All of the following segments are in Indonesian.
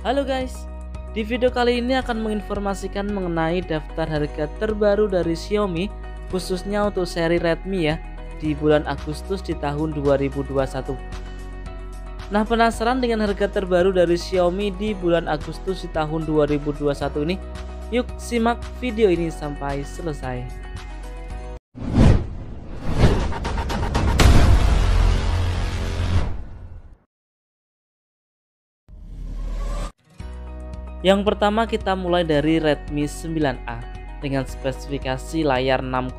Halo guys, di video kali ini akan menginformasikan mengenai daftar harga terbaru dari Xiaomi khususnya untuk seri Redmi ya di bulan Agustus di tahun 2021. Nah, penasaran dengan harga terbaru dari Xiaomi di bulan Agustus di tahun 2021 ini? Yuk simak video ini sampai selesai. Yang pertama kita mulai dari Redmi 9A dengan spesifikasi layar 6,53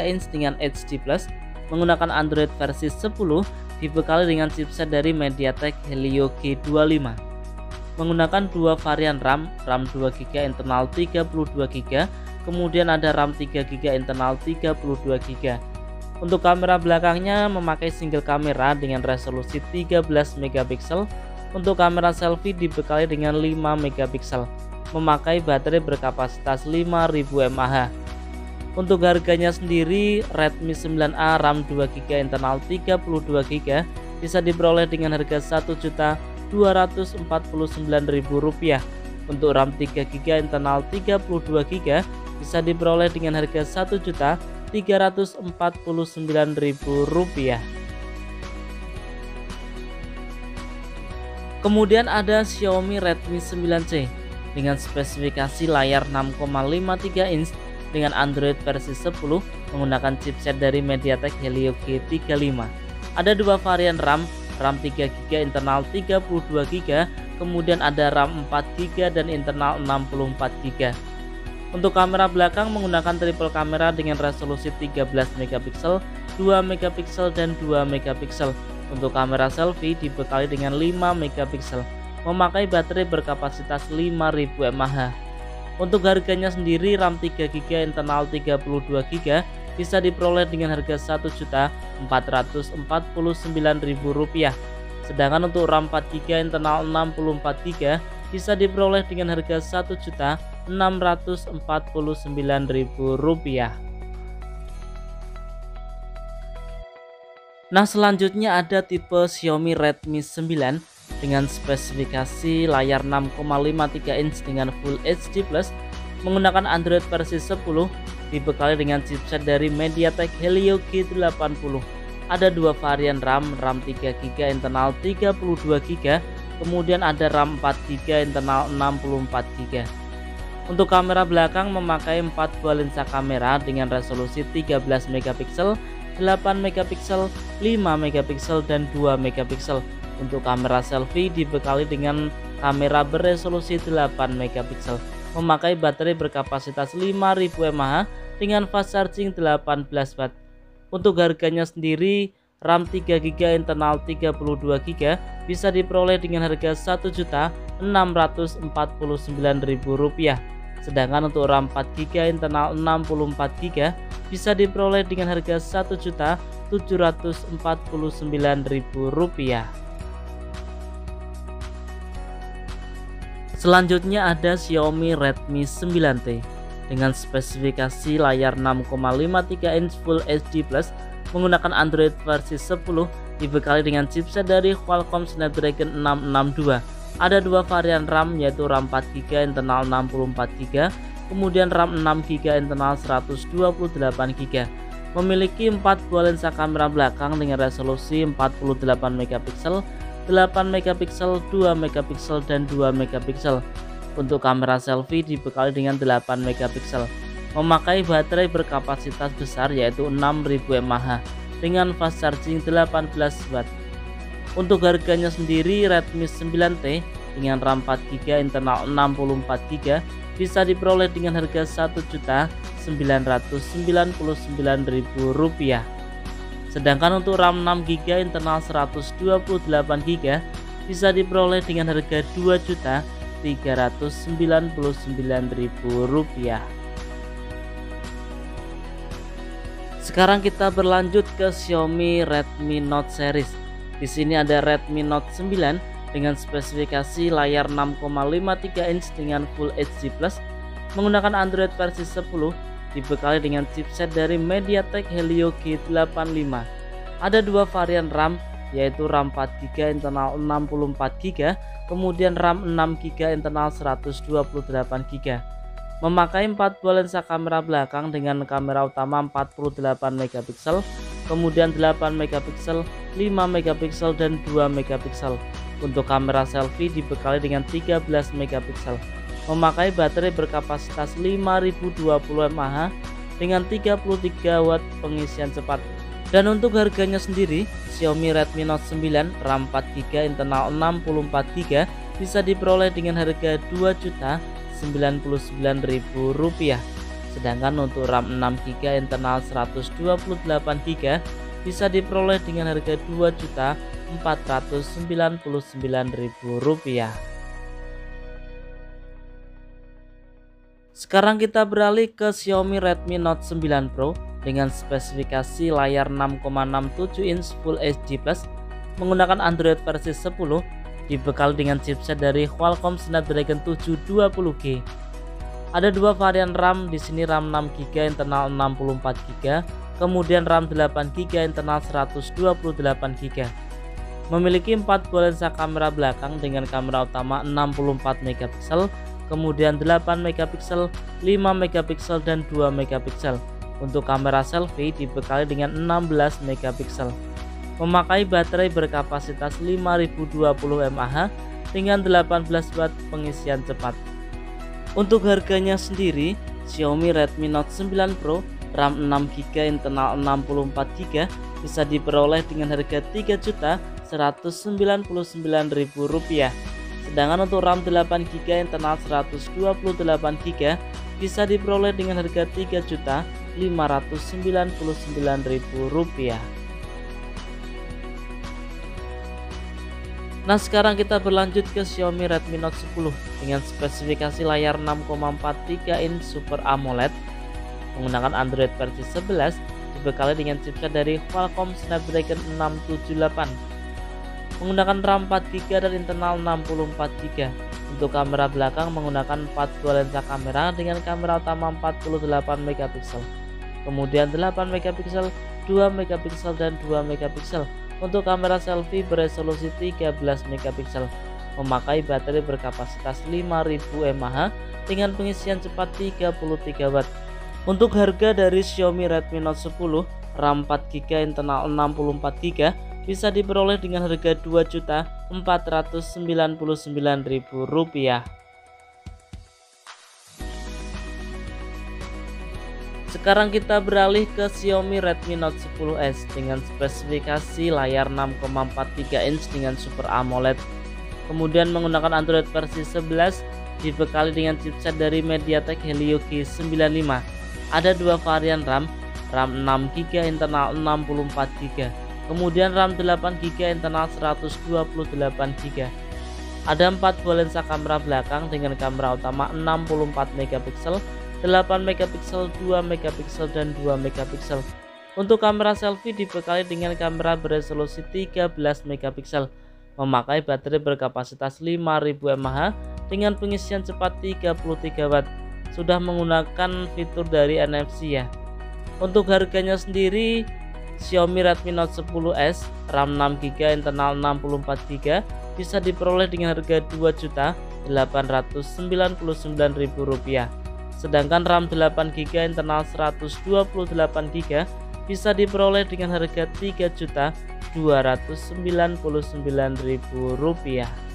inch dengan HD Plus menggunakan Android versi 10 dibekali dengan chipset dari MediaTek Helio G25. Menggunakan dua varian RAM 2GB internal 32GB, kemudian ada RAM 3GB internal 32GB. Untuk kamera belakangnya memakai single kamera dengan resolusi 13 megapiksel. Untuk kamera selfie dibekali dengan 5 megapiksel, memakai baterai berkapasitas 5000 mAh. Untuk harganya sendiri, Redmi 9A RAM 2GB internal 32GB bisa diperoleh dengan harga Rp1.249.000. Untuk RAM 3GB internal 32GB bisa diperoleh dengan harga Rp1.349.000. Kemudian ada Xiaomi Redmi 9C dengan spesifikasi layar 6,53 inch dengan Android versi 10 menggunakan chipset dari MediaTek Helio G35. Ada dua varian RAM 3GB internal 32GB, kemudian ada RAM 4GB dan internal 64GB. Untuk kamera belakang menggunakan triple kamera dengan resolusi 13 megapiksel, 2 megapiksel dan 2 megapiksel. Untuk kamera selfie dibekali dengan 5 megapiksel, memakai baterai berkapasitas 5000 mAh. Untuk harganya sendiri, RAM 3GB internal 32GB bisa diperoleh dengan harga Rp1.449.000. Sedangkan untuk RAM 4GB internal 64GB bisa diperoleh dengan harga Rp1.649.000. Nah, selanjutnya ada tipe Xiaomi Redmi 9 dengan spesifikasi layar 6,53 inch dengan Full HD Plus menggunakan Android versi 10 dibekali dengan chipset dari MediaTek Helio G80. Ada dua varian RAM 3GB internal 32GB, kemudian ada RAM 4GB internal 64GB. Untuk kamera belakang memakai 4 buah lensa kamera dengan resolusi 13 megapiksel, 8 megapiksel, 5 megapiksel dan 2 megapiksel. Untuk kamera selfie dibekali dengan kamera beresolusi 8 megapiksel, memakai baterai berkapasitas 5000 mAh dengan fast charging 18 watt. Untuk harganya sendiri, RAM 3GB internal 32GB bisa diperoleh dengan harga Rp1.649.000. Sedangkan untuk RAM 4GB internal 64GB bisa diperoleh dengan harga Rp1.749.000. Selanjutnya ada Xiaomi Redmi 9T dengan spesifikasi layar 6,53 inch Full HD Plus menggunakan Android versi 10 dibekali dengan chipset dari Qualcomm Snapdragon 662. Ada dua varian RAM yaitu RAM 4GB internal 64GB, kemudian RAM 6GB internal 128GB. Memiliki 4 buah lensa kamera belakang dengan resolusi 48 megapiksel, 8 megapiksel, 2 megapiksel dan 2 megapiksel. Untuk kamera selfie dibekali dengan 8 megapiksel. Memakai baterai berkapasitas besar yaitu 6000 mAh dengan fast charging 18 watt. Untuk harganya sendiri, Redmi 9T dengan RAM 4GB internal 64GB bisa diperoleh dengan harga Rp1.999.000. Sedangkan untuk RAM 6GB internal 128GB bisa diperoleh dengan harga Rp2.399.000. Sekarang kita berlanjut ke Xiaomi Redmi Note series. Di sini ada Redmi Note 9 dengan spesifikasi layar 6,53 inch dengan Full HD Plus menggunakan Android versi 10 dibekali dengan chipset dari MediaTek Helio G85. Ada dua varian RAM yaitu RAM 4GB internal 64GB, kemudian RAM 6GB internal 128GB. Memakai 4 buah lensa kamera belakang dengan kamera utama 48 megapiksel, kemudian 8 megapiksel, 5 megapiksel dan 2 megapiksel. Untuk kamera selfie dibekali dengan 13 megapiksel. Memakai baterai berkapasitas 5020 mAh dengan 33 watt pengisian cepat. Dan untuk harganya sendiri, Xiaomi Redmi Note 9 RAM 4GB internal 64GB bisa diperoleh dengan harga Rp2.099.000. Sedangkan untuk RAM 6GB internal 128GB bisa diperoleh dengan harga Rp2.499.000. Sekarang kita beralih ke Xiaomi Redmi Note 9 Pro dengan spesifikasi layar 6,67 inch Full HD Plus menggunakan Android versi 10, dibekali dengan chipset dari Qualcomm Snapdragon 720G. Ada dua varian RAM, di sini RAM 6GB internal 64GB, kemudian RAM 8GB internal 128GB. Memiliki 4 buah lensa kamera belakang dengan kamera utama 64 megapiksel, kemudian 8 megapiksel, 5 megapiksel dan 2 megapiksel. Untuk kamera selfie dibekali dengan 16 megapiksel. Memakai baterai berkapasitas 5020 mAh dengan 18 watt pengisian cepat. Untuk harganya sendiri, Xiaomi Redmi Note 9 Pro RAM 6GB internal 64GB bisa diperoleh dengan harga Rp3.199.000. Sedangkan untuk RAM 8GB internal 128GB bisa diperoleh dengan harga Rp3.599.000. Nah, sekarang kita berlanjut ke Xiaomi Redmi Note 10 dengan spesifikasi layar 6,43 inch Super AMOLED menggunakan Android versi 11, dibekali dengan chipset dari Qualcomm Snapdragon 678. Menggunakan RAM 4GB dan internal 64GB. Untuk kamera belakang menggunakan 4 buah lensa kamera dengan kamera utama 48 megapiksel, kemudian 8 megapiksel, 2 megapiksel dan 2 megapiksel. Untuk kamera selfie beresolusi 13 megapiksel. Memakai baterai berkapasitas 5000 mAh dengan pengisian cepat 33 watt. Untuk harga dari Xiaomi Redmi Note 10 RAM 4GB internal 64GB bisa diperoleh dengan harga Rp2.499.000. Sekarang kita beralih ke Xiaomi Redmi Note 10s dengan spesifikasi layar 6,43 inch dengan Super AMOLED, kemudian menggunakan Android versi 11, dibekali dengan chipset dari MediaTek Helio G95. Ada dua varian RAM 6GB internal 64GB, kemudian RAM 8GB internal 128GB. Ada 4 buah lensa kamera belakang dengan kamera utama 64 megapiksel, 8 megapiksel, 2 megapiksel dan 2 megapiksel. Untuk kamera selfie dibekali dengan kamera beresolusi 13 megapiksel. Memakai baterai berkapasitas 5000 mAh dengan pengisian cepat 33 watt. Sudah menggunakan fitur dari NFC ya. Untuk harganya sendiri, Xiaomi Redmi Note 10s RAM 6GB internal 64GB bisa diperoleh dengan harga Rp2.899.000. Sedangkan RAM 8GB internal 128GB bisa diperoleh dengan harga Rp3.299.000.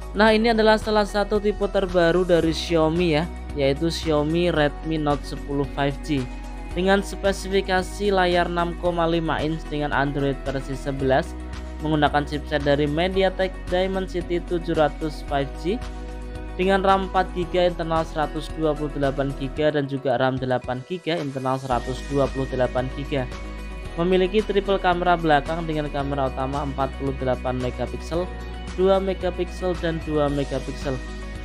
Nah, ini adalah salah satu tipe terbaru dari Xiaomi ya, yaitu Xiaomi Redmi Note 10 5G dengan spesifikasi layar 6,5 inch dengan Android versi 11 menggunakan chipset dari MediaTek Dimensity 700 5G dengan RAM 4GB internal 128GB dan juga RAM 8GB internal 128GB. Memiliki triple kamera belakang dengan kamera utama 48 megapiksel, 2 megapiksel dan 2 megapiksel.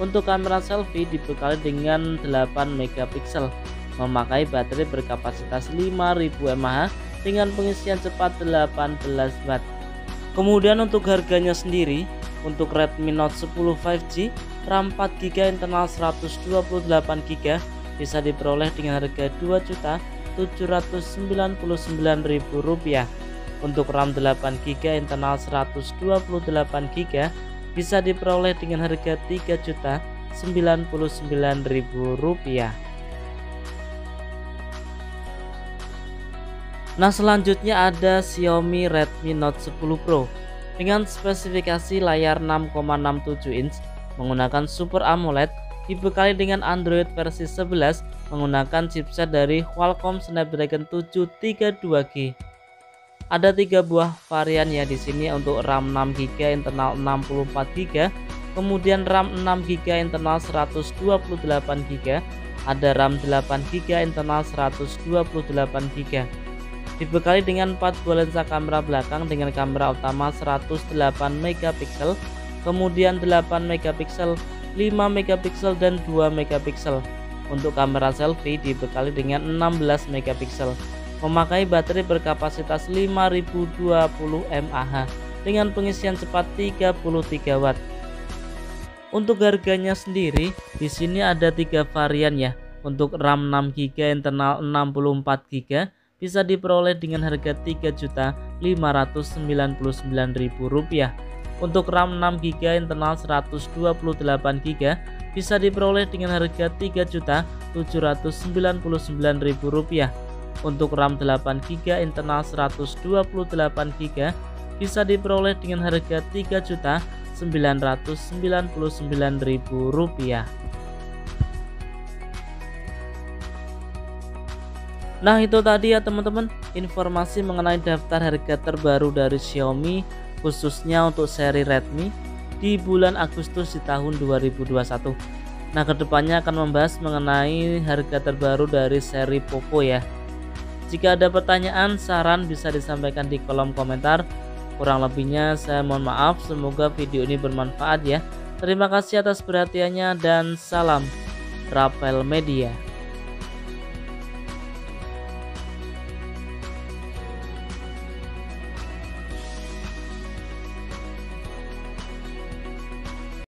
Untuk kamera selfie dibekali dengan 8 megapiksel. Memakai baterai berkapasitas 5000 mAh dengan pengisian cepat 18 watt. Kemudian untuk harganya sendiri, untuk Redmi Note 10 5G RAM 4GB internal 128GB bisa diperoleh dengan harga Rp799.000. Untuk RAM 8GB internal 128GB bisa diperoleh dengan harga Rp3.099.000. Nah, selanjutnya ada Xiaomi Redmi Note 10 Pro dengan spesifikasi layar 6,67 inch menggunakan Super AMOLED, dibekali dengan Android versi 11 menggunakan chipset dari Qualcomm Snapdragon 732G. Ada 3 buah varian ya di sini. Untuk RAM 6GB internal 64GB, kemudian RAM 6GB internal 128GB, ada RAM 8GB internal 128GB. Dibekali dengan 4 buah lensa kamera belakang dengan kamera utama 108MP, kemudian 8MP, 5MP dan 2MP. Untuk kamera selfie dibekali dengan 16MP, memakai baterai berkapasitas 5020 mAh dengan pengisian cepat 33 Watt. Untuk harganya sendiri di sini ada 3 varian ya. Untuk RAM 6GB internal 64GB bisa diperoleh dengan harga Rp3.599.000. Untuk RAM 6GB internal 128GB bisa diperoleh dengan harga Rp3.799.000. Untuk RAM 8GB internal 128GB bisa diperoleh dengan harga Rp3.999.000. Nah, itu tadi ya teman-teman, informasi mengenai daftar harga terbaru dari Xiaomi khususnya untuk seri Redmi di bulan Agustus di tahun 2021. Nah, kedepannya akan membahas mengenai harga terbaru dari seri Poco ya. Jika ada pertanyaan, saran bisa disampaikan di kolom komentar. Kurang lebihnya saya mohon maaf. Semoga video ini bermanfaat ya. Terima kasih atas perhatiannya dan salam Rapel Media.